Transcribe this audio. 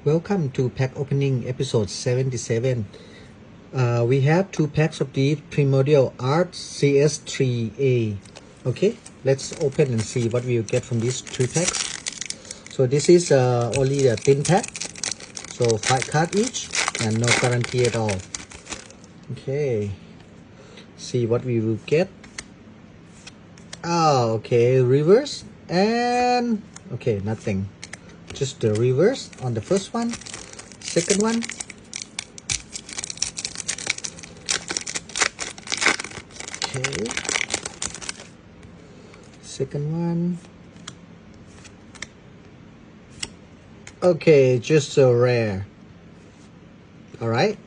Welcome to pack opening episode 77. We have 2 packs of the Primodial Art CS3A. Okay, let's open and see what we'll get from these 3 packs. So this is only a thin pack, so 5 cards each and no guarantee at all. Okay, see what we will get. Okay, reverse and okay, nothing. Just the reverse on the first one. Second one, okay, second one, okay, just so rare. All right,